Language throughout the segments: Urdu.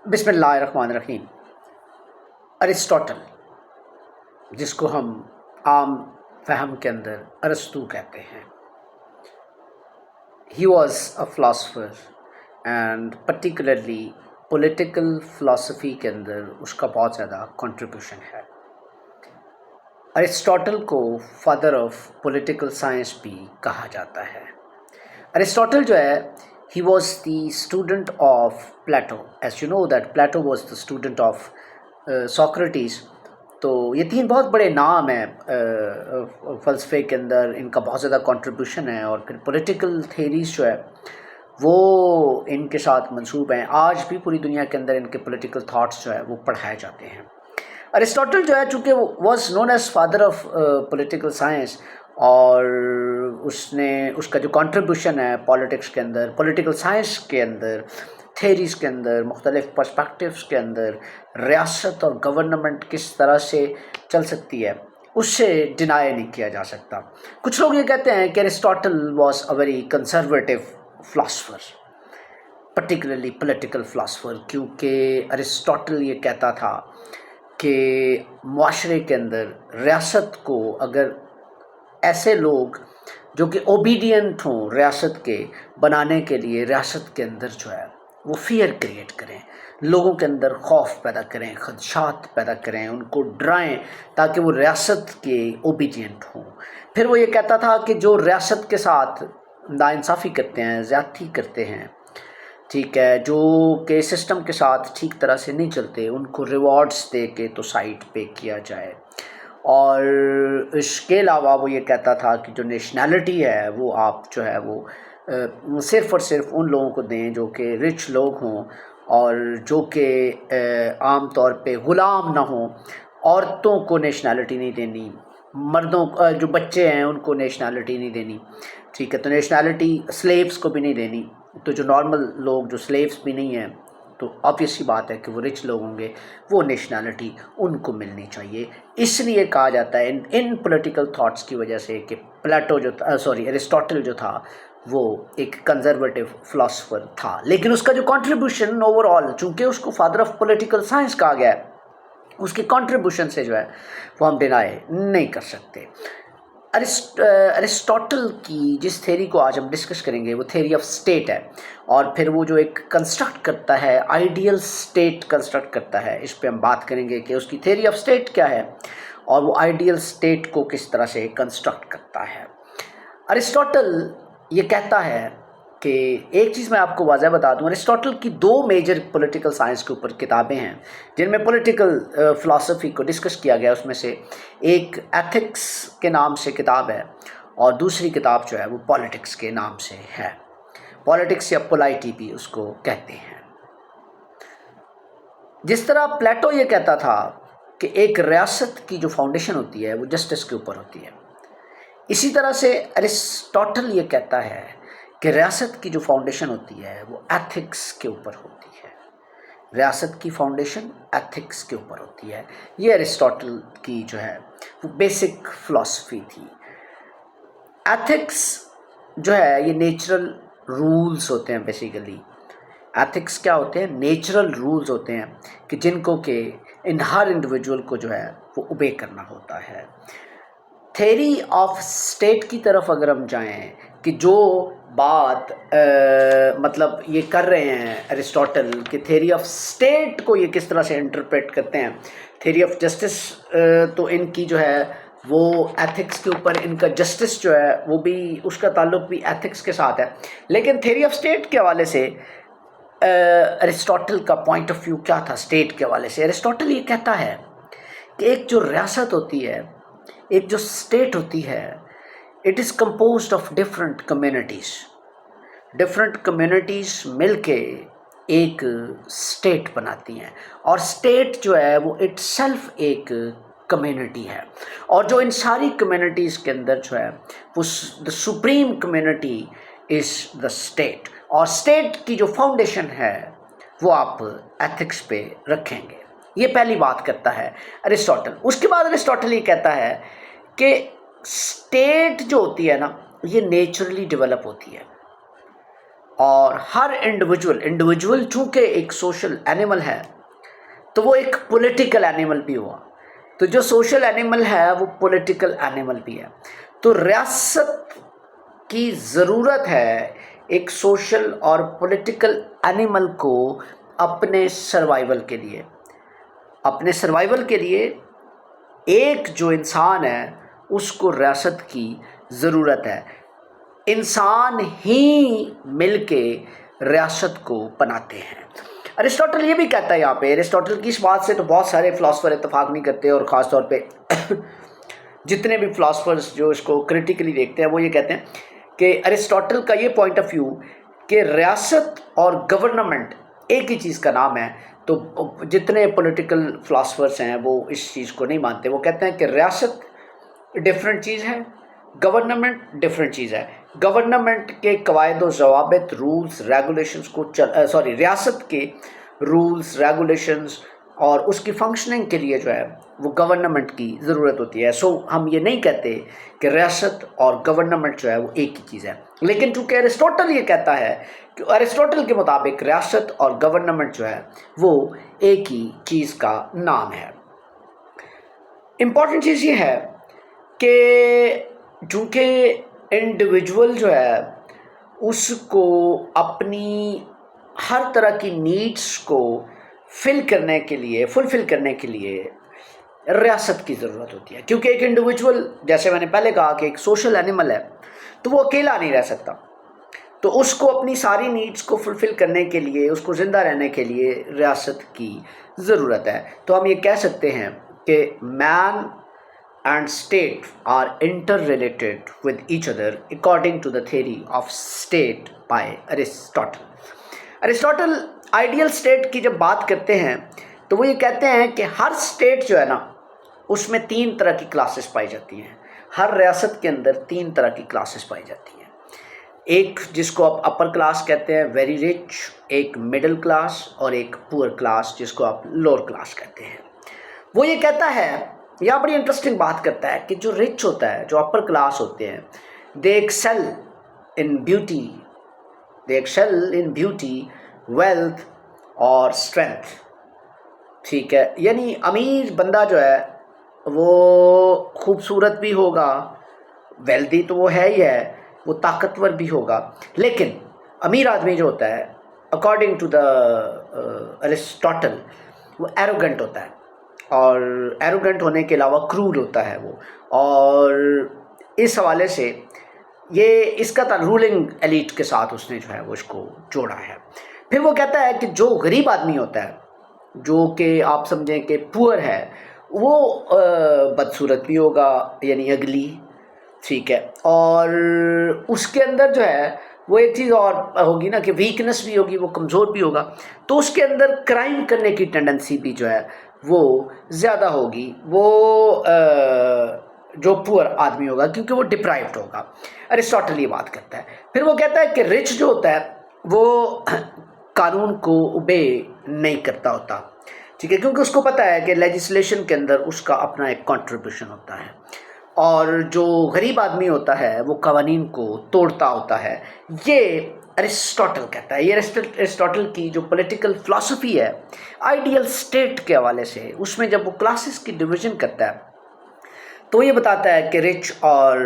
بسم اللہ الرحمن الرحیم۔ ارسطوٹل، جس کو ہم عام فہم کے اندر ارسطو کہتے ہیں، he was a philosopher and particularly political philosophy کے اندر اس کا بہت زیادہ کنٹریبیوشن ہے۔ ارسطوٹل کو فادر آف پولیٹیکل سائنس بھی کہا جاتا ہے۔ ارسطوٹل جو ہے، he was the student of Plato. As you know that Plato was the student of Socrates. تو یہ تین بہت بڑے نام ہیں فلسفے کے اندر، ان کا بہت زیادہ کنٹریبیوشن ہے، اور پھر پولیٹیکل تھیریز جو ہے وہ ان کے ساتھ منسوب ہیں۔ آج بھی پوری دنیا کے اندر ان کے پولیٹیکل تھاٹس جو ہے وہ پڑھائے جاتے ہیں۔ ارسطوٹل جو ہے چونکہ was known as father of political science, اور اس کا جو کنٹریبیوشن ہے پالیٹکس کے اندر، پولیٹیکل سائنس کے اندر، تھیریز کے اندر، مختلف پرسپیکٹیوز کے اندر، ریاست اور گورنمنٹ کس طرح سے چل سکتی ہے، اس سے ڈینائی نہیں کیا جا سکتا۔ کچھ لوگ یہ کہتے ہیں کہ Aristotle was a very conservative philosopher, particularly political philosopher, کیونکہ ارسطوٹل یہ کہتا تھا کہ معاشرے کے اندر ریاست کو اگر ایسے لوگ جو کہ اوبیڈینٹ ہوں ریاست کے بنانے کے لیے، ریاست کے اندر جو ہے وہ فیئر کریٹ کریں، لوگوں کے اندر خوف پیدا کریں، خدشات پیدا کریں، ان کو ڈرائیں تاکہ وہ ریاست کے اوبیڈینٹ ہوں۔ پھر وہ یہ کہتا تھا کہ جو ریاست کے ساتھ ناانصافی کرتے ہیں، زیادتی کرتے ہیں، ٹھیک ہے، جو کہ سسٹم کے ساتھ ٹھیک طرح سے نہیں چلتے، ان کو ریوارڈز دے کے تو سائڈ پہ کیا جائے۔ اور اس کے علاوہ وہ یہ کہتا تھا کہ جو نیشنلٹی ہے وہ آپ جو ہے وہ صرف اور صرف ان لوگوں کو دیں جو کہ رچ لوگ ہوں، اور جو کہ عام طور پہ غلام نہ ہوں۔ عورتوں کو نیشنلٹی نہیں دینی، مردوں جو بچے ہیں ان کو نیشنلٹی نہیں دینی، ٹھیک ہے، تو نیشنلٹی سلیوز کو بھی نہیں دینی۔ تو جو نارمل لوگ جو سلیوز بھی نہیں ہیں، تو آبویس سی بات ہے کہ وہ رچ لوگ ہوں گے، وہ نیشنلٹی ان کو ملنی چاہیے۔ اس لیے کہا جاتا ہے ان پولیٹیکل تھاٹس کی وجہ سے کہ ارسطوٹل جو تھا وہ ایک کنزرویٹو فلاسفر تھا، لیکن اس کا جو کنٹریبیوشن اوور آل، چونکہ اس کو فادر آف پولیٹیکل سائنس کہا گیا ہے، اس کے کنٹریبیوشن سے جو ہے وہ ہم ڈینائی نہیں کر سکتے۔ ارسطوٹل کی جس تھیری کو آج ہم ڈسکس کریں گے وہ تھیری آف سٹیٹ ہے، اور پھر وہ جو ایک کنسٹرکٹ کرتا ہے، آئیڈیل سٹیٹ کنسٹرکٹ کرتا ہے، اس پہ ہم بات کریں گے کہ اس کی تھیری آف سٹیٹ کیا ہے اور وہ آئیڈیل سٹیٹ کو کس طرح سے کنسٹرکٹ کرتا ہے۔ ارسطوٹل یہ کہتا ہے کہ ایک چیز میں آپ کو واضح بتا دوں، ارسطوٹل کی دو میجر پولیٹیکل سائنس کے اوپر کتابیں ہیں جن میں پولیٹیکل فلاسفی کو ڈسکس کیا گیا۔ اس میں سے ایک ایتھکس کے نام سے کتاب ہے، اور دوسری کتاب جو ہے وہ پالیٹکس کے نام سے ہے۔ پالیٹکس یا پولائٹی بھی اس کو کہتے ہیں۔ جس طرح پلیٹو یہ کہتا تھا کہ ایک ریاست کی جو فاؤنڈیشن ہوتی ہے وہ جسٹس کے اوپر ہوتی ہے، اسی طرح سے ارسطوٹل یہ کہتا ہے کہ ریاست کی جو فاؤنڈیشن ہوتی ہے وہ ایتھکس کے اوپر ہوتی ہے۔ ریاست کی فاؤنڈیشن ایتھکس کے اوپر ہوتی ہے۔ یہ ارسطوٹل کی جو ہے وہ بیسک فلاسفی تھی۔ ایتھکس جو ہے یہ نیچرل رولز ہوتے ہیں۔ بیسیکلی ایتھکس کیا ہوتے ہیں؟ نیچرل رولز ہوتے ہیں کہ جن کو کہ ہر انڈیویجول کو جو ہے وہ اوبے کرنا ہوتا ہے۔ تھیری آف سٹیٹ کی طرف اگر ہم جائیں کہ جو بات مطلب یہ کر رہے ہیں ارسطوٹل کہ تھیری آف سٹیٹ کو یہ کس طرح سے انٹرپریٹ کرتے ہیں، تھیری آف جسٹس تو ان کی جو ہے وہ ایتھکس کے اوپر، ان کا جسٹس جو ہے وہ بھی، اس کا تعلق بھی ایتھکس کے ساتھ ہے۔ لیکن تھیری آف سٹیٹ کے حوالے سے ارسطوٹل کا پوائنٹ آف ویو کیا تھا سٹیٹ کے حوالے سے؟ ارسطوٹل یہ کہتا ہے کہ ایک جو ریاست ہوتی ہے، ایک جو اسٹیٹ ہوتی ہے، it is composed of different communities. Different communities مل کے ایک اسٹیٹ بناتی ہیں، اور اسٹیٹ جو ہے وہ اٹ سیلف ایک کمیونٹی ہے، اور جو ان ساری کمیونٹیز کے اندر جو ہے وہ the supreme community is the state, اور اسٹیٹ کی جو فاؤنڈیشن ہے وہ آپ ایتھکس پہ رکھیں گے۔ یہ پہلی بات کرتا ہے ارسطوٹل۔ اس کے بعد ارسطوٹل یہ کہتا ہے کہ اسٹیٹ جو ہوتی ہے نا، یہ نیچرلی ڈیولپ ہوتی ہے۔ اور ہر انڈیویجول چونکہ ایک سوشل اینیمل ہے تو وہ ایک پولیٹیکل اینیمل بھی ہوا، تو جو سوشل اینیمل ہے وہ پولیٹیکل اینیمل بھی ہے. تو ریاست کی ضرورت ہے ایک سوشل اور پولیٹیکل اینیمل کو اپنے سروائیول کے لیے ایک جو انسان ہے اس کو ریاست کی ضرورت ہے. انسان ہی مل کے ریاست کو بناتے ہیں. ارسطاٹل یہ بھی کہتا ہے یہاں پہ، ارسطاٹل کی اس بات سے تو بہت سارے فلاسفر اتفاق نہیں کرتے، اور خاص طور پہ جتنے بھی فلاسفرز جو اس کو کریٹیکلی دیکھتے ہیں وہ یہ کہتے ہیں کہ ارسطاٹل کا یہ پوائنٹ آف ویو کہ ریاست اور گورنمنٹ ایک ہی چیز کا نام ہے. تو جتنے پولیٹیکل فلاسفرز ہیں وہ اس چیز کو نہیں مانتے، وہ کہتے ہیں کہ ریاست ڈفرینٹ چیز ہے، گورنمنٹ ڈفرینٹ چیز ہے. گورنمنٹ کے قواعد و ضوابط، رولز ریگولیشنز کو ریاست کے رولز ریگولیشنز اور اس کی فنکشننگ کے لیے جو ہے وہ گورنمنٹ کی ضرورت ہوتی ہے. سو ہم یہ نہیں کہتے کہ ریاست اور گورنمنٹ جو ہے وہ ایک ہی چیز ہے، لیکن چونکہ ارسطاٹل یہ کہتا ہے کہ ارسطاٹل کے مطابق ریاست اور گورنمنٹ جو ہے وہ ایک ہی چیز کا نام ہے. امپورٹنٹ چیز یہ ہے کہ چونکہ انڈیویجول جو ہے اس کو اپنی ہر طرح کی نیڈس کو فلفل کرنے کے لیے ریاست کی ضرورت ہوتی ہے، کیونکہ ایک انڈیویجول جیسے میں نے پہلے کہا کہ ایک سوشل اینیمل ہے تو وہ اکیلا نہیں رہ سکتا، تو اس کو اپنی ساری نیڈس کو فلفل کرنے کے لیے، اس کو زندہ رہنے کے لیے ریاست کی ضرورت ہے. تو ہم یہ کہہ سکتے ہیں کہ مین and state are interrelated with each other according to the theory of state by Aristotle. Aristotle ideal state کی جب بات کرتے ہیں تو وہ یہ کہتے ہیں کہ ہر اسٹیٹ جو ہے نا اس میں 3 طرح کی کلاسز پائی جاتی ہیں. ہر ریاست کے اندر 3 طرح کی کلاسز پائی جاتی ہیں. ایک جس کو آپ اپر کلاس کہتے ہیں، ویری رچ، ایک مڈل کلاس، اور ایک پور کلاس جس کو آپ لوور کلاس کہتے ہیں. وہ یہ کہتا ہے، یہاں بڑی انٹرسٹنگ بات کرتا ہے کہ جو رچ ہوتا ہے، جو اپر کلاس ہوتے ہیں، دے ایکسل ان بیوٹی ویلتھ اور اسٹرینتھ. ٹھیک ہے، یعنی امیر بندہ جو ہے وہ خوبصورت بھی ہوگا، ویلدی تو وہ ہے ہی ہے، وہ طاقتور بھی ہوگا، لیکن امیر آدمی جو ہوتا ہے اکارڈنگ ٹو دا ارسطاٹل وہ ایروگنٹ ہوتا ہے، اور ایروگنٹ ہونے کے علاوہ کرول ہوتا ہے وہ. اور اس حوالے سے یہ اس کا رولنگ ایلیٹ کے ساتھ اس نے جو ہے وہ اس کو جوڑا ہے. پھر وہ کہتا ہے کہ جو غریب آدمی ہوتا ہے، جو کہ آپ سمجھیں کہ پور ہے، وہ بدصورت بھی ہوگا، یعنی اگلی، ٹھیک ہے، اور اس کے اندر جو ہے وہ ایک چیز اور ہوگی نا کہ ویکنس بھی ہوگی، وہ کمزور بھی ہوگا، تو اس کے اندر کرائم کرنے کی ٹینڈنسی بھی جو ہے وہ زیادہ ہوگی، وہ جو پور آدمی ہوگا، کیونکہ وہ ڈپرائیوڈ ہوگا. ارسطاٹل یہ بات کرتا ہے. پھر وہ کہتا ہے کہ رچ جو ہوتا ہے وہ قانون کو اوبے نہیں کرتا ہوتا، ٹھیک ہے، کیونکہ اس کو پتہ ہے کہ لیجسلیشن کے اندر اس کا اپنا ایک کنٹریبیوشن ہوتا ہے. اور جو غریب آدمی ہوتا ہے وہ قوانین کو توڑتا ہوتا ہے. یہ ارسطاٹل کہتا ہے. یہ ارسطاٹل کی جو پولیٹیکل فلسفی ہے آئیڈیل اسٹیٹ کے حوالے سے، اس میں جب وہ کلاسز کی ڈویژن کرتا ہے تو یہ بتاتا ہے کہ رچ اور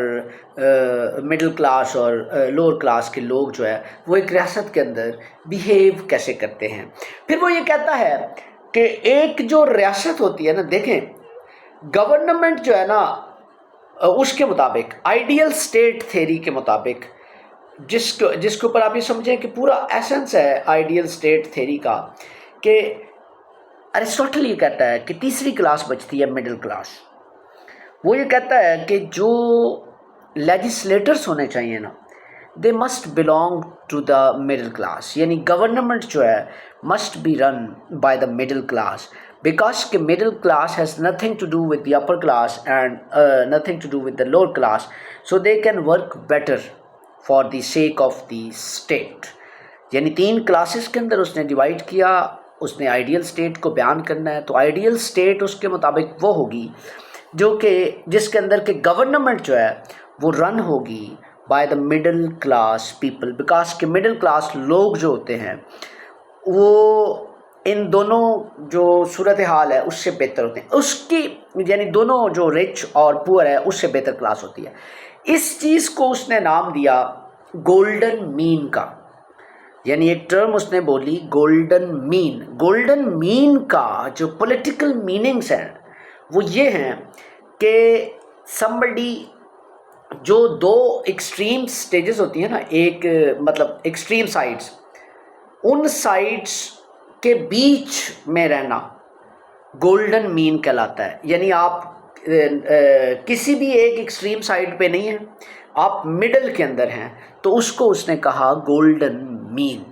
مڈل کلاس اور لوور کلاس کے لوگ جو ہے وہ ایک ریاست کے اندر بیہیو کیسے کرتے ہیں. پھر وہ یہ کہتا ہے کہ ایک جو ریاست ہوتی ہے نا، دیکھیں گورنمنٹ جو ہے نا اس کے مطابق آئیڈیل اسٹیٹ تھیری کے مطابق جس کے اوپر آپ یہ سمجھیں کہ پورا ایسنس ہے آئیڈیل اسٹیٹ تھیری کا، کہ ارسطاٹل یہ کہتا ہے کہ تیسری کلاس بچتی ہے مڈل کلاس. وہ یہ کہتا ہے کہ جو لیجسلیٹرز ہونے چاہیے نا، they must belong to the middle class, یعنی گورنمنٹ جو ہے must be run by the middle class, because کہ middle class has nothing to do with the upper class and nothing to do with the lower class, so they can work better for the sake of the state. یعنی 3 کلاسز کے اندر اس نے ڈیوائڈ کیا. اس نے آئیڈیل اسٹیٹ کو بیان کرنا ہے، تو آئیڈیل اسٹیٹ اس کے مطابق وہ ہوگی جو کہ جس کے اندر کہ گورنمنٹ جو ہے وہ رن ہوگی by the middle class people, because کہ مڈل کلاس لوگ جو ہوتے ہیں وہ ان دونوں جو صورتحال ہے اس سے بہتر ہوتے ہیں، اس کی یعنی دونوں جو رچ اور پور ہے اس سے بہتر کلاس ہوتی ہے۔ اس چیز کو اس نے نام دیا گولڈن مین کا، یعنی ایک ٹرم اس نے بولی گولڈن مین۔ گولڈن مین کا جو پولیٹیکل میننگس ہیں وہ یہ ہیں کہ somebody جو دو ایکسٹریم سٹیجز ہوتی ہیں نا، ایک مطلب ایکسٹریم سائڈس، ان سائڈس کے بیچ میں رہنا گولڈن مین کہلاتا ہے۔ یعنی آپ کسی بھی ایک ایکسٹریم سائڈ پہ نہیں ہیں، آپ مڈل کے اندر ہیں، تو اس کو اس نے کہا گولڈن مین،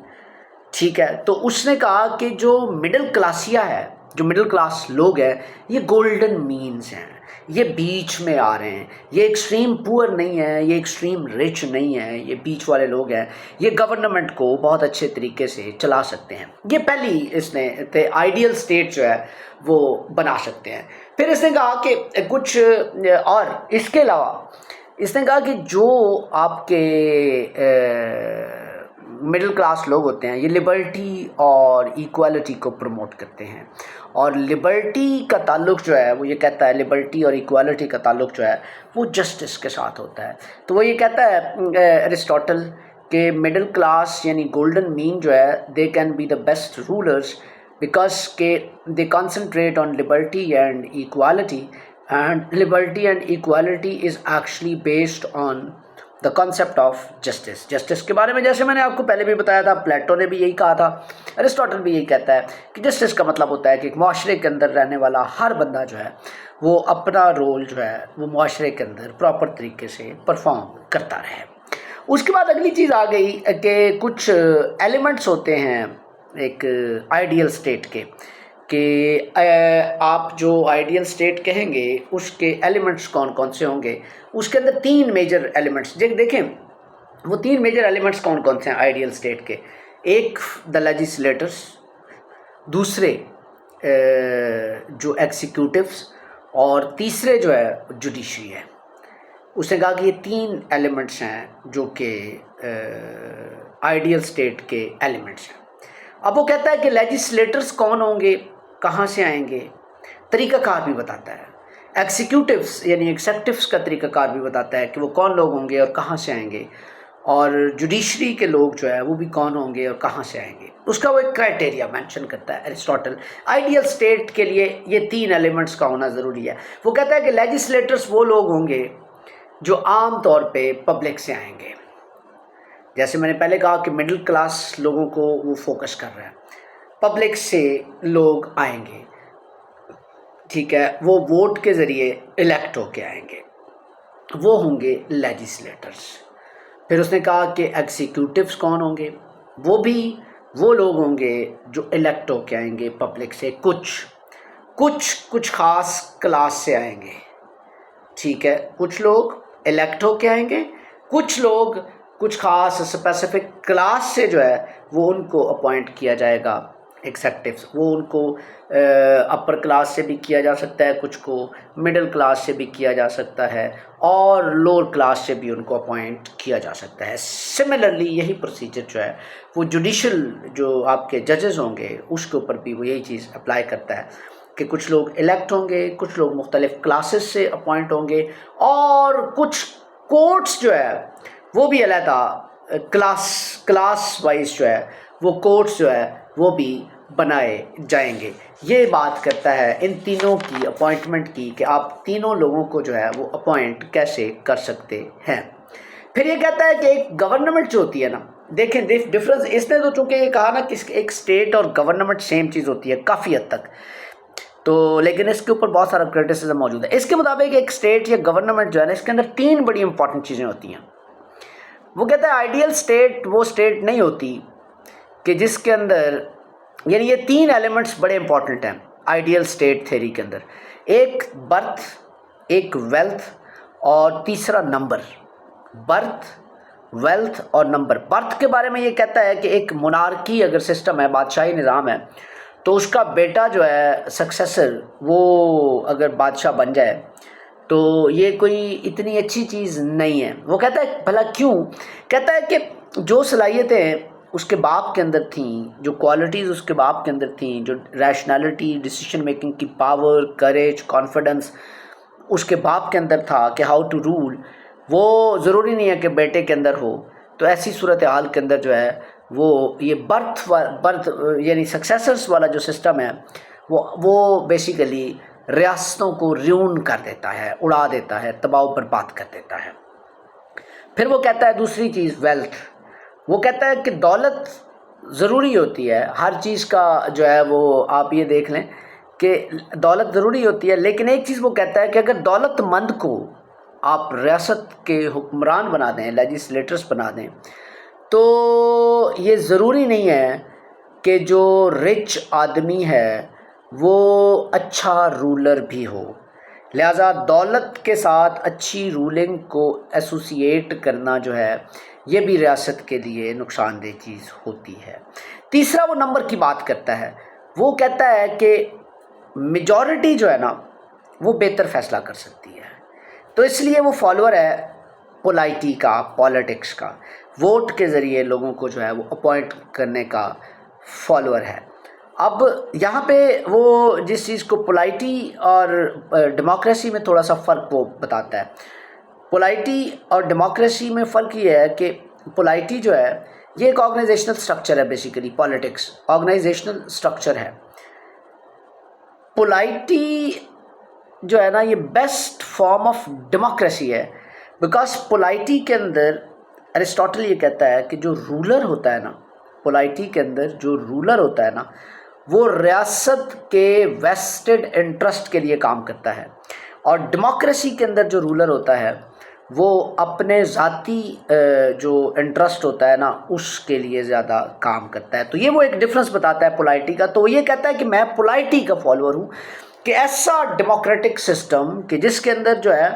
ٹھیک ہے۔ تو اس نے کہا کہ جو مڈل کلاسیہ ہے، جو مڈل کلاس لوگ ہیں، یہ گولڈن مینز ہیں، یہ بیچ میں آ رہے ہیں، یہ ایکسٹریم پور نہیں ہے، یہ ایکسٹریم رچ نہیں ہے، یہ بیچ والے لوگ ہیں، یہ گورنمنٹ کو بہت اچھے طریقے سے چلا سکتے ہیں۔ یہ پہلی اس نے آئیڈیل اسٹیٹ جو ہے وہ بنا سکتے ہیں۔ پھر اس نے کہا کہ کچھ اور اس کے علاوہ اس نے کہا کہ جو آپ کے مڈل کلاس لوگ ہوتے ہیں یہ لبرٹی اور ایکوالٹی کو پروموٹ کرتے ہیں، اور لبرٹی کا تعلق جو ہے وہ یہ کہتا ہے، لبرٹی اور ایکوالٹی کا تعلق جو ہے وہ جسٹس کے ساتھ ہوتا ہے۔ تو وہ یہ کہتا ہے ارسطاٹل کہ مڈل کلاس یعنی گولڈن مین جو ہے they can be the best rulers because کہ they concentrate on liberty and equality, and liberty and equality is actually based on the concept of justice. Justice کے بارے میں جیسے میں نے آپ کو پہلے بھی بتایا تھا، پلیٹو نے بھی یہی کہا تھا، ارسطاٹل بھی یہی کہتا ہے کہ جسٹس کا مطلب ہوتا ہے کہ ایک معاشرے کے اندر رہنے والا ہر بندہ جو ہے وہ اپنا رول جو ہے وہ معاشرے کے اندر پراپر طریقے سے پرفارم کرتا رہے۔ اس کے بعد اگلی چیز آ گئی کہ کچھ ایلیمنٹس ہوتے ہیں ایک آئیڈیل اسٹیٹ کے، کہ آپ جو آئیڈیل اسٹیٹ کہیں گے اس کے ایلیمنٹس کون کون سے ہوں گے۔ اس کے اندر تین میجر ایلیمنٹس دیکھیں، وہ تین میجر ایلیمنٹس کون کون سے ہیں آئیڈیل اسٹیٹ کے۔ ایک دا لیجسلیٹرس، دوسرے جو ایگزیکیوٹیوس، اور تیسرے جو ہے جوڈیشری ہے۔ اس نے کہا کہ یہ تین ایلیمنٹس ہیں جو کہ آئیڈیل اسٹیٹ کے ایلیمنٹس ہیں۔ اب وہ کہتا ہے کہ لیجسلیٹرس کون ہوں گے، کہاں سے آئیں گے، طریقہ کار بھی بتاتا ہے۔ ایگزیکیوٹیوس یعنی ایگزیکٹوس کا طریقہ کار بھی بتاتا ہے کہ وہ کون لوگ ہوں گے اور کہاں سے آئیں گے، اور جوڈیشری کے لوگ جو ہے وہ بھی کون ہوں گے اور کہاں سے آئیں گے۔ اس کا وہ ایک کرائٹیریا مینشن کرتا ہے ارسطاٹل۔ آئیڈیل اسٹیٹ کے لیے یہ تین ایلیمنٹس کا ہونا ضروری ہے۔ وہ کہتا ہے کہ لیجسلیٹرس وہ لوگ ہوں گے جو عام طور پہ پبلک سے آئیں گے، جیسے میں نے پہلے کہا کہ مڈل کلاس لوگوں کو وہ فوکس کر رہا ہے، پبلک سے لوگ آئیں گے، ٹھیک ہے، وہ ووٹ کے ذریعے الیکٹ ہو کے آئیں گے، وہ ہوں گے لیجسلیٹرس۔ پھر اس نے کہا کہ ایگزیکیوٹیوس کون ہوں گے، وہ بھی وہ لوگ ہوں گے جو الیکٹ ہو کے آئیں گے پبلک سے، کچھ خاص کلاس سے آئیں گے، ٹھیک ہے، کچھ لوگ الیکٹ ہو کے آئیں گے، کچھ لوگ کچھ خاص اسپیسیفک کلاس سے جو ہے وہ ان کو اپوائنٹ کیا جائے گا ایگزیکٹوس، وہ ان کو اپر کلاس سے بھی کیا جا سکتا ہے، کچھ کو مڈل کلاس سے بھی کیا جا سکتا ہے، اور لوور کلاس سے بھی ان کو اپوائنٹ کیا جا سکتا ہے۔ سملرلی یہی پروسیجر جو ہے وہ جوڈیشل جو آپ کے ججز ہوں گے اس کے اوپر بھی وہ یہی چیز اپلائی کرتا ہے کہ کچھ لوگ الیکٹ ہوں گے، کچھ لوگ مختلف کلاسز سے اپوائنٹ ہوں گے، اور کچھ کورٹس جو ہے وہ بھی علیحدہ کلاس وائز جو ہے وہ کورٹس جو ہے وہ بھی بنائے جائیں گے۔ یہ بات کرتا ہے ان تینوں کی اپوائنٹمنٹ کی کہ آپ تینوں لوگوں کو جو ہے وہ اپوائنٹ کیسے کر سکتے ہیں۔ پھر یہ کہتا ہے کہ ایک گورنمنٹ جو ہوتی ہے نا، دیکھیں ڈفرنس اس نے تو چونکہ یہ کہا نا کہ ایک اسٹیٹ اور گورنمنٹ سیم چیز ہوتی ہے کافی حد تک، تو لیکن اس کے اوپر بہت سارا کرٹیسزم موجود ہے۔ اس کے مطابق ایک اسٹیٹ یا گورنمنٹ جو ہے نا اس کے اندر تین بڑی امپورٹنٹ چیزیں ہوتی ہیں۔ وہ کہتا ہے آئیڈیل اسٹیٹ وہ اسٹیٹ نہیں ہوتی کہ جس کے اندر، یعنی یہ تین ایلیمنٹس بڑے امپورٹنٹ ہیں آئیڈیل اسٹیٹ تھیوری کے اندر، ایک برتھ، ایک ویلتھ، اور تیسرا نمبر۔ برتھ، ویلتھ اور نمبر۔ برتھ کے بارے میں یہ کہتا ہے کہ ایک مونارکی اگر سسٹم ہے، بادشاہی نظام ہے، تو اس کا بیٹا جو ہے سکسیسر، وہ اگر بادشاہ بن جائے تو یہ کوئی اتنی اچھی چیز نہیں ہے. وہ کہتا ہے بھلا کیوں؟ کہتا ہے کہ جو صلاحیتیں اس کے باپ کے اندر تھیں، جو کوالٹیز اس کے باپ کے اندر تھیں، جو ریشنلٹی، ڈیسیشن میکنگ کی پاور، کریج، کانفیڈنس اس کے باپ کے اندر تھا کہ ہاؤ ٹو رول، وہ ضروری نہیں ہے کہ بیٹے کے اندر ہو. تو ایسی صورتحال کے اندر جو ہے وہ یہ برتھ یعنی سکسیسرس والا جو سسٹم ہے وہ بیسیکلی ریاستوں کو ریون کر دیتا ہے، اڑا دیتا ہے، تباہ و برباد کر دیتا ہے. پھر وہ کہتا ہے دوسری چیز ویلتھ. وہ کہتا ہے کہ دولت ضروری ہوتی ہے، ہر چیز کا جو ہے وہ آپ یہ دیکھ لیں کہ دولت ضروری ہوتی ہے، لیکن ایک چیز وہ کہتا ہے کہ اگر دولت مند کو آپ ریاست کے حکمران بنا دیں، لیجسلیٹرز بنا دیں، تو یہ ضروری نہیں ہے کہ جو رچ آدمی ہے وہ اچھا رولر بھی ہو. لہٰذا دولت کے ساتھ اچھی رولنگ کو ایسوسیٹ کرنا جو ہے یہ بھی ریاست کے لیے نقصان دہ چیز ہوتی ہے. تیسرا وہ نمبر کی بات کرتا ہے. وہ کہتا ہے کہ میجورٹی جو ہے نا وہ بہتر فیصلہ کر سکتی ہے، تو اس لیے وہ فالوور ہے پولائٹی کا، پالیٹکس کا، ووٹ کے ذریعے لوگوں کو جو ہے وہ اپوائنٹ کرنے کا فالوور ہے. اب یہاں پہ وہ جس چیز کو پولائٹی اور ڈیموکریسی میں تھوڑا سا فرق وہ بتاتا ہے. پولائٹی اور ڈیموکریسی میں فرق یہ ہے کہ پولائٹی جو ہے یہ ایک آرگنائزیشنل سٹرکچر ہے، بیسیکلی پالیٹکس آرگنائزیشنل سٹرکچر ہے. پولائٹی جو ہے نا یہ بیسٹ فارم آف ڈیموکریسی ہے، بیکاز پولائٹی کے اندر ارسطاٹل یہ کہتا ہے کہ جو رولر ہوتا ہے نا، پولائٹی کے اندر جو رولر ہوتا ہے نا وہ ریاست کے ویسٹڈ انٹرسٹ کے لیے کام کرتا ہے، اور ڈیموکریسی کے اندر جو رولر ہوتا ہے وہ اپنے ذاتی جو انٹرسٹ ہوتا ہے نا اس کے لیے زیادہ کام کرتا ہے. تو یہ وہ ایک ڈفرنس بتاتا ہے پولائٹی کا. تو وہ یہ کہتا ہے کہ میں پولائٹی کا فالوور ہوں کہ ایسا ڈیموکریٹک سسٹم کہ جس کے اندر جو ہے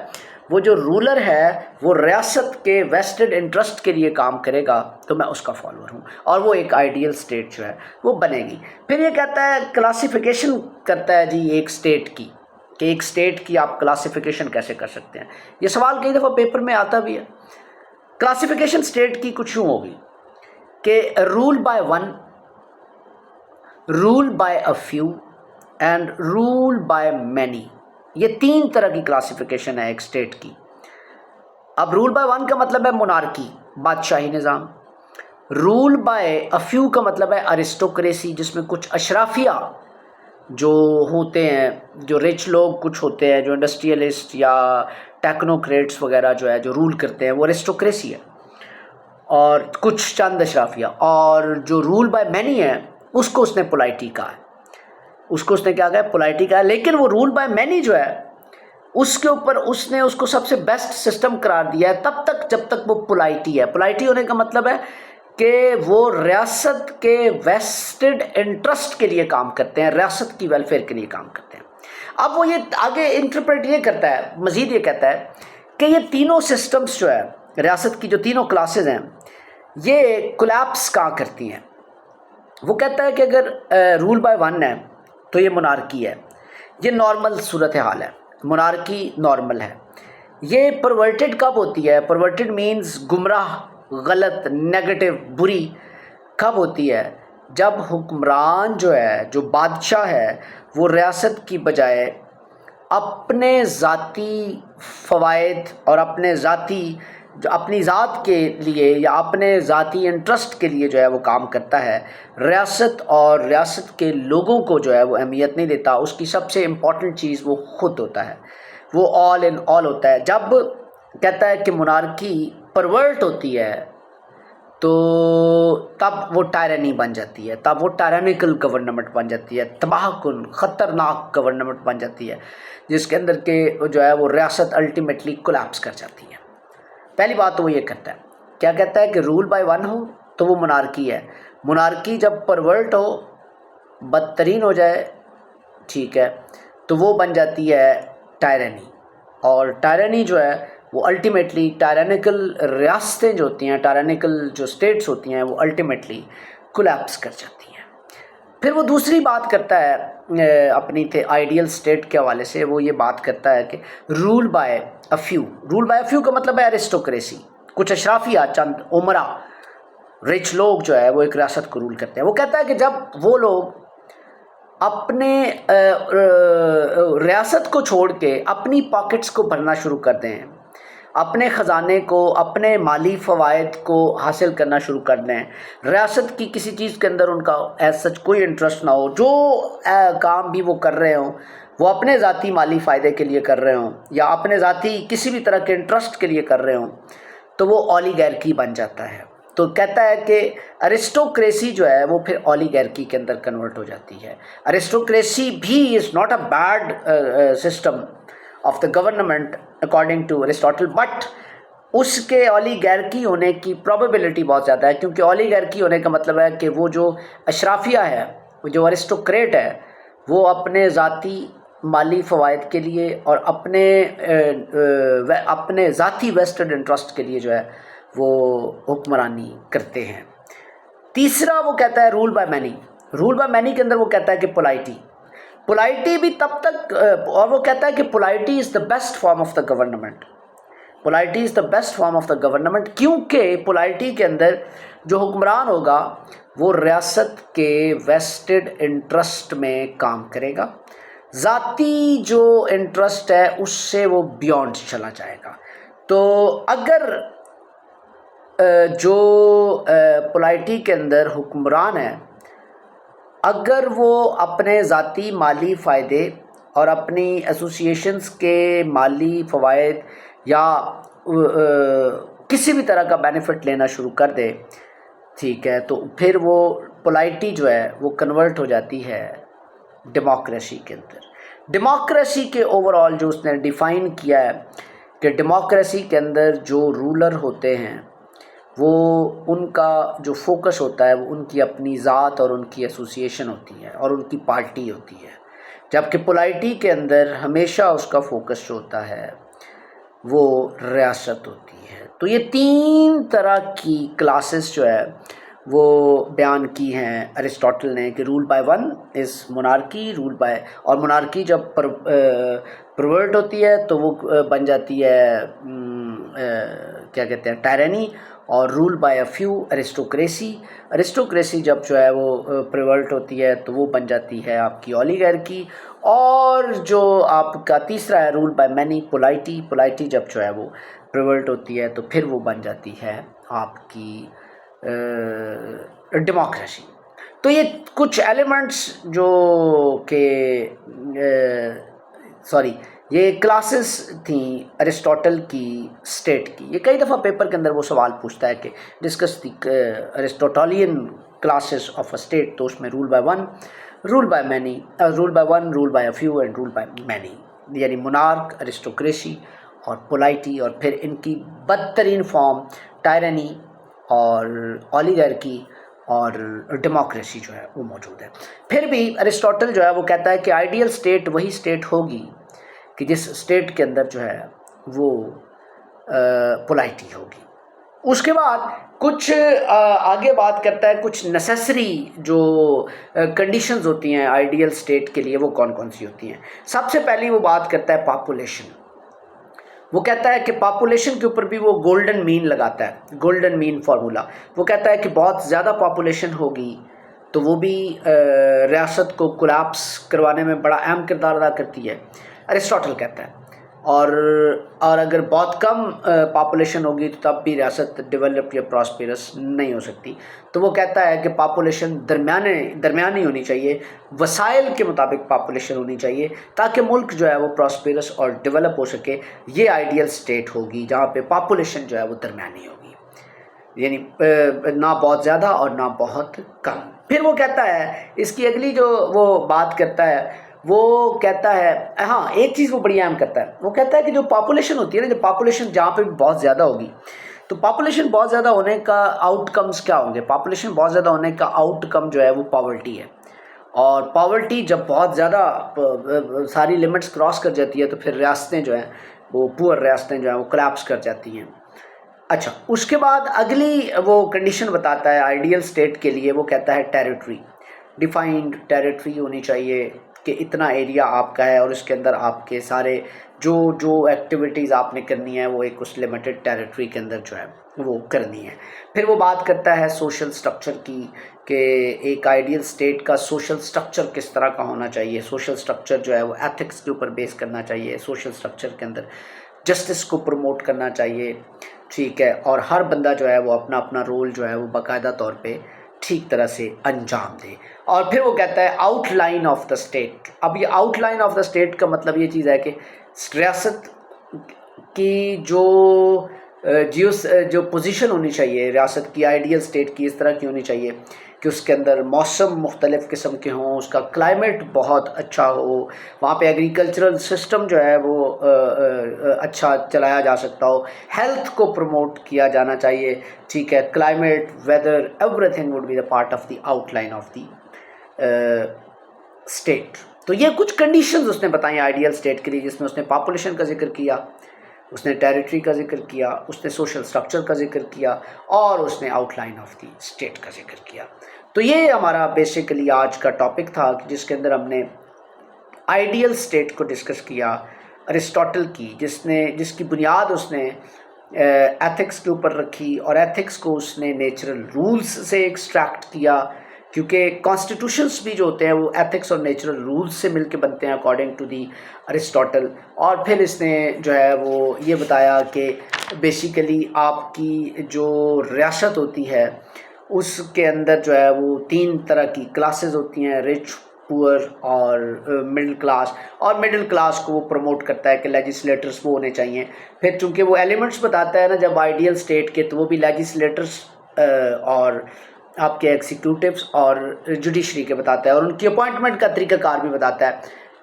وہ جو رولر ہے وہ ریاست کے ویسٹڈ انٹرسٹ کے لیے کام کرے گا، تو میں اس کا فالوور ہوں، اور وہ ایک آئیڈیل سٹیٹ جو ہے وہ بنے گی. پھر یہ کہتا ہے کلاسیفیکیشن کرتا ہے جی ایک سٹیٹ کی، کہ ایک سٹیٹ کی آپ کلاسیفیکیشن کیسے کر سکتے ہیں. یہ سوال کئی دفعہ پیپر میں آتا بھی ہے. کلاسیفیکیشن سٹیٹ کی کچھ یوں ہوگی کہ rule by one, rule by a few and rule by many. یہ تین طرح کی کلاسیفیکیشن ہے ایک سٹیٹ کی. اب رول بائی ون کا مطلب ہے مونارکی، بادشاہی نظام. رول بائی اے فیو کا مطلب ہے ارسٹوکریسی، جس میں کچھ اشرافیہ جو ہوتے ہیں، جو رچ لوگ کچھ ہوتے ہیں، جو انڈسٹریلسٹ یا ٹیکنوکریٹس وغیرہ جو ہے جو رول کرتے ہیں، وہ ارسٹوکریسی ہے، اور کچھ چند اشرافیہ. اور جو رول بائی مینی ہے اس کو اس نے پولائٹی کہا ہے، اس کو اس نے کیا کہا ہے؟ پولائٹی کہا ہے. لیکن وہ رول بائی مینی جو ہے اس کے اوپر اس نے اس کو سب سے بیسٹ سسٹم قرار دیا ہے تب تک جب تک وہ پولائٹی ہے. پولائٹی ہونے کا مطلب ہے کہ وہ ریاست کے ویسٹڈ انٹرسٹ کے لیے کام کرتے ہیں، ریاست کی ویلفیئر کے لیے کام کرتے ہیں. اب وہ یہ آگے انٹرپریٹ یہ کرتا ہے، مزید یہ کہتا ہے کہ یہ تینوں سسٹمز جو ہے ریاست کی، جو تینوں کلاسز ہیں، یہ کولیپس کہاں کرتی ہیں. وہ کہتا ہے کہ اگر رول بائی ون ہے تو یہ مونارکی ہے، یہ نارمل صورتحال ہے، مونارکی نارمل ہے. یہ پرورٹڈ کب ہوتی ہے؟ پرورٹڈ مینز گمراہ، غلط، نیگیٹو، بری کب ہوتی ہے؟ جب حکمران جو ہے، جو بادشاہ ہے، وہ ریاست کی بجائے اپنے ذاتی فوائد اور اپنے ذاتی جو اپنی ذات کے لیے یا اپنے ذاتی انٹرسٹ کے لیے جو ہے وہ کام کرتا ہے. ریاست اور ریاست کے لوگوں کو جو ہے وہ اہمیت نہیں دیتا. اس کی سب سے امپورٹنٹ چیز وہ خود ہوتا ہے، وہ آل ان آل ہوتا ہے. جب کہتا ہے کہ مونارکی پرورٹ ہوتی ہے تو تب وہ ٹائرانی بن جاتی ہے، تب وہ ٹائرانیکل گورنمنٹ بن جاتی ہے، تباہ کن خطرناک گورنمنٹ بن جاتی ہے، جس کے اندر کے جو ہے وہ ریاست الٹیمیٹلی کولیپس کر جاتی ہے. پہلی بات تو وہ یہ کرتا ہے، کیا کہتا ہے کہ رول بائی ون ہو تو وہ مونارکی ہے. مونارکی جب پرورٹ ہو، بدترین ہو جائے، ٹھیک ہے، تو وہ بن جاتی ہے ٹائرانی. اور ٹائرانی جو ہے وہ الٹیمیٹلی ٹائرانیکل ریاستیں جو ہوتی ہیں، ٹائرانیکل جو سٹیٹس ہوتی ہیں، وہ الٹیمیٹلی کولیپس کر جاتی ہیں. پھر وہ دوسری بات کرتا ہے اپنی آئیڈیل اسٹیٹ کے حوالے سے. وہ یہ بات کرتا ہے کہ rule by a few. Rule by a few کا مطلب ہے ایرسٹوکریسی. کچھ اشرافیہ، چند عمرا، رچ لوگ جو ہے وہ ایک ریاست کو رول کرتے ہیں. وہ کہتا ہے کہ جب وہ لوگ اپنے ریاست کو چھوڑ کے اپنی پاکٹس کو بھرنا شروع کر دیں، اپنے خزانے کو، اپنے مالی فوائد کو حاصل کرنا شروع کر دیں، ریاست کی کسی چیز کے اندر ان کا ایز سچ کوئی انٹرسٹ نہ ہو، جو کام بھی وہ کر رہے ہوں وہ اپنے ذاتی مالی فائدے کے لیے کر رہے ہوں یا اپنے ذاتی کسی بھی طرح کے انٹرسٹ کے لیے کر رہے ہوں، تو وہ اولیگارکی بن جاتا ہے. تو کہتا ہے کہ ارسٹوکریسی جو ہے وہ پھر اولیگارکی کے اندر کنورٹ ہو جاتی ہے. ارسٹوکریسی بھی is not a bad system of the government according to Aristotle, but اس کے اولیگارکی ہونے کی پرابیبلٹی بہت زیادہ ہے، کیونکہ اولیگارکی ہونے کا مطلب ہے کہ وہ جو اشرافیہ ہے، وہ جو ارسٹوکریٹ ہے، وہ اپنے ذاتی مالی فوائد کے لیے اور اپنے ذاتی ویسٹڈ انٹرسٹ کے لیے جو ہے وہ حکمرانی کرتے ہیں. تیسرا وہ کہتا ہے rule by many. Rule by many کے اندر وہ کہتا ہے کہ پولائٹی بھی تب تک، اور وہ کہتا ہے کہ polity is the best form of the government. Polity is the best form of the government, کیونکہ پولائٹی کے اندر جو حکمران ہوگا وہ ریاست کے ویسٹڈ انٹرسٹ میں کام کرے گا، ذاتی جو انٹرسٹ ہے اس سے وہ بیونڈ چلا جائے گا. تو اگر جو پولائٹی کے اندر حکمران ہے، اگر وہ اپنے ذاتی مالی فائدے اور اپنی ایسوسیشنز کے مالی فوائد یا کسی بھی طرح کا بینیفٹ لینا شروع کر دے، ٹھیک ہے، تو پھر وہ پولائٹی جو ہے وہ کنورٹ ہو جاتی ہے ڈیموکریسی کے اندر. ڈیموکریسی کے اوور آل جو اس نے ڈیفائن کیا ہے کہ ڈیموکریسی کے اندر جو رولر ہوتے ہیں وہ ان کا جو فوکس ہوتا ہے وہ ان کی اپنی ذات اور ان کی ایسوسیشن ہوتی ہے اور ان کی پارٹی ہوتی ہے، جبکہ پولائٹی کے اندر ہمیشہ اس کا فوکس جو ہوتا ہے وہ ریاست ہوتی ہے. تو یہ 3 طرح کی کلاسز جو ہے وہ بیان کی ہیں ارسٹوٹل نے کہ rule by one is monarchy, rule by, اور مونارکی جب پرورٹ ہوتی ہے تو وہ بن جاتی ہے کیا کہتے ہیں ٹائرانی، اور رول بائی اے فیو ارسٹوکریسی. ارسٹوکریسی جب جو ہے وہ پریورٹ ہوتی ہے تو وہ بن جاتی ہے آپ کی اولیگارکی. اور جو آپ کا تیسرا ہے رول بائی مینی، پولائٹی جب جو ہے وہ پریورٹ ہوتی ہے تو پھر وہ بن جاتی ہے آپ کی ڈیموکریسی. تو یہ کچھ ایلیمنٹس جو کہ یہ کلاسز تھیں ارسٹوٹل کی اسٹیٹ کی. یہ کئی دفعہ پیپر کے اندر وہ سوال پوچھتا ہے کہ discuss the Aristotelian classes of a state, تو اس میں rule by one, rule by many, rule by one, rule by a few and rule by many, یعنی مونارک، ارسٹوکریسی اور پولائٹی، اور پھر ان کی بدترین فارم ٹائرانی اور اولیگارکی اور ڈیموکریسی جو ہے وہ موجود ہے. پھر بھی ارسٹوٹل جو ہے وہ کہتا ہے کہ آئیڈیل اسٹیٹ وہی اسٹیٹ ہوگی کہ جس اسٹیٹ کے اندر جو ہے وہ پولائٹی ہوگی. اس کے بعد کچھ آگے بات کرتا ہے کچھ نیسیسری جو کنڈیشنز ہوتی ہیں آئیڈیل اسٹیٹ کے لیے، وہ کون کون سی ہوتی ہیں. سب سے پہلی وہ بات کرتا ہے پاپولیشن. وہ کہتا ہے کہ پاپولیشن کے اوپر بھی وہ گولڈن مین لگاتا ہے، گولڈن مین فارمولا. وہ کہتا ہے کہ بہت زیادہ پاپولیشن ہوگی تو وہ بھی ریاست کو کولیپس کروانے میں بڑا اہم کردار ادا کرتی ہے، ارسٹوٹل کہتا ہے. اور اگر بہت کم پاپولیشن ہوگی تو تب بھی ریاست ڈیولپ یا پراسپیرس نہیں ہو سکتی. تو وہ کہتا ہے کہ پاپولیشن درمیانی ہونی چاہیے، وسائل کے مطابق پاپولیشن ہونی چاہیے تاکہ ملک جو ہے وہ پراسپیرس اور ڈیولپ ہو سکے. یہ آئیڈیل اسٹیٹ ہوگی جہاں پہ پاپولیشن جو ہے وہ درمیانی ہوگی، یعنی نہ بہت زیادہ اور نہ بہت کم. پھر وہ کہتا ہے اس کی اگلی جو وہ بات کرتا ہے وہ کہتا ہے، ہاں ایک چیز وہ بڑی اہم کرتا ہے، وہ کہتا ہے کہ جو پاپولیشن ہوتی ہے نا، جو پاپولیشن جہاں پہ بہت زیادہ ہوگی، تو پاپولیشن بہت زیادہ ہونے کا آؤٹ کمز کیا ہوں گے؟ پاپولیشن بہت زیادہ ہونے کا آؤٹ کم جو ہے وہ پاورٹی ہے. اور پاورٹی جب بہت زیادہ ساری لمٹس کراس کر جاتی ہے تو پھر ریاستیں جو ہیں وہ پور ریاستیں جو ہیں وہ کلیپس کر جاتی ہیں. اچھا، اس کے بعد اگلی وہ کنڈیشن بتاتا ہے آئیڈیل اسٹیٹ کے لیے، وہ کہتا ہے ٹیریٹری. ڈیفائنڈ ٹیریٹری ہونی چاہیے کہ اتنا ایریا آپ کا ہے اور اس کے اندر آپ کے سارے جو ایکٹیویٹیز آپ نے کرنی ہے وہ ایک اس لمیٹڈ ٹیریٹری کے اندر جو ہے وہ کرنی ہے۔ پھر وہ بات کرتا ہے سوشل سٹرکچر کی کہ ایک آئیڈیل اسٹیٹ کا سوشل سٹرکچر کس طرح کا ہونا چاہیے۔ سوشل سٹرکچر جو ہے وہ ایتھکس کے اوپر بیس کرنا چاہیے، سوشل سٹرکچر کے اندر جسٹس کو پروموٹ کرنا چاہیے، ٹھیک ہے، اور ہر بندہ جو ہے وہ اپنا اپنا رول جو ہے وہ باقاعدہ طور پہ ٹھیک طرح سے انجام دے۔ اور پھر وہ کہتا ہے out line of the state. اب یہ out line of the state کا مطلب یہ چیز ہے کہ ریاست کی جو پوزیشن ہونی چاہیے، ریاست کی آئیڈیل اسٹیٹ کی اس طرح کی ہونی چاہیے کہ اس کے اندر موسم مختلف قسم کے ہوں، اس کا کلائمیٹ بہت اچھا ہو، وہاں پہ ایگریکلچرل سسٹم جو ہے وہ اچھا چلایا جا سکتا ہو، ہیلتھ کو پروموٹ کیا جانا چاہیے، ٹھیک ہے، climate, weather, everything would be the part of the outline of the state. تو یہ کچھ کنڈیشنز اس نے بتائیں آئیڈیل اسٹیٹ کے لیے، جس میں اس نے پاپولیشن کا ذکر کیا، اس نے ٹیریٹری کا ذکر کیا، اس نے سوشل سٹرکچر کا ذکر کیا، اور اس نے out line of the state کا ذکر کیا۔ تو یہ ہمارا بیسیکلی آج کا ٹاپک تھا جس کے اندر ہم نے آئیڈیل اسٹیٹ کو ڈسکس کیا ارسطاٹل کی، جس کی بنیاد اس نے ایتھکس کے اوپر رکھی، اور ایتھکس کو اس نے نیچرل رولز سے ایکسٹریکٹ کیا، کیونکہ کانسٹیٹیوشنس بھی جو ہوتے ہیں وہ ایتھکس اور نیچرل رولز سے مل کے بنتے ہیں اکارڈنگ ٹو دی ارسطاٹل۔ اور پھر اس نے جو ہے وہ یہ بتایا کہ بیسیکلی آپ کی جو ریاست ہوتی ہے اس کے اندر جو ہے وہ 3 طرح کی کلاسز ہوتی ہیں، رچ، پور اور مڈل کلاس، اور مڈل کلاس کو وہ پروموٹ کرتا ہے کہ لیجسلیٹرز وہ ہونے چاہیے۔ پھر چونکہ وہ ایلیمنٹس بتاتا ہے نا جب آئیڈیل اسٹیٹ کے، تو وہ بھی لیجسلیٹرز اور آپ کے ایگزیکیوٹیوز اور جوڈیشری کے بتاتا ہے، اور ان کی اپوائنٹمنٹ کا طریقہ کار بھی بتاتا ہے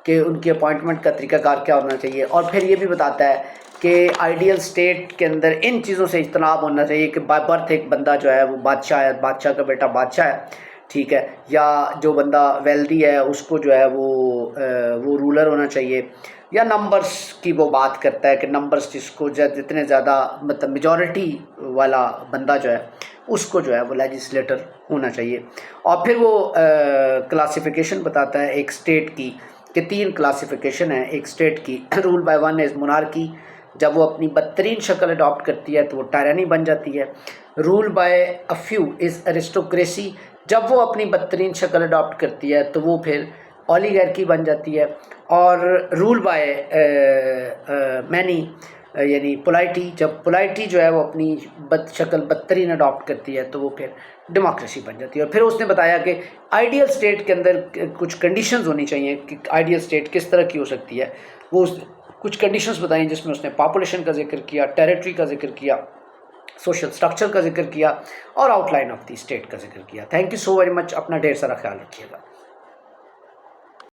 کہ ان کی اپوائنٹمنٹ کا طریقہ کار کیا ہونا چاہیے۔ اور پھر یہ بھی بتاتا ہے کہ آئیڈیل اسٹیٹ کے اندر ان چیزوں سے اجتناب ہونا چاہیے کہ بائی برتھ ایک بندہ جو ہے وہ بادشاہ ہے، بادشاہ کا بیٹا بادشاہ ہے، ٹھیک ہے، یا جو بندہ ویلدی ہے اس کو جو ہے وہ رولر ہونا چاہیے، یا نمبرز کی وہ بات کرتا ہے کہ نمبرز جس کو جتنے زیادہ مطلب میجورٹی والا بندہ جو ہے اس کو جو ہے وہ لیجسلیٹر ہونا چاہیے۔ اور پھر وہ کلاسیفیکیشن بتاتا ہے ایک اسٹیٹ کی کہ 3 کلاسیفیکیشن ہے ایک اسٹیٹ کی۔ Rule by one is monarchy, جب وہ اپنی بدترین شکل اڈاپٹ کرتی ہے تو وہ ٹائرانی بن جاتی ہے۔ رول بائی اے فیو از ایرسٹوکریسی، جب وہ اپنی بدترین شکل اڈاپٹ کرتی ہے تو وہ پھر اولیگارکی بن جاتی ہے۔ اور رول بائی مینی یعنی پولائٹی، جب پولائٹی جو ہے وہ اپنی شکل بدترین اڈاپٹ کرتی ہے تو وہ پھر ڈیموکریسی بن جاتی ہے۔ اور پھر اس نے بتایا کہ آئیڈیل اسٹیٹ کے اندر کچھ کنڈیشنز ہونی چاہیے کہ آئیڈیل اسٹیٹ کس طرح کی ہو سکتی ہے، وہ کچھ کنڈیشنز بتائیں جس میں اس نے پاپولیشن کا ذکر کیا، ٹیریٹری کا ذکر کیا، سوشل سٹرکچر کا ذکر کیا، اور out line of the state کا ذکر کیا۔ Thank you so very much, اپنا ڈھیر سارا خیال رکھیے گا۔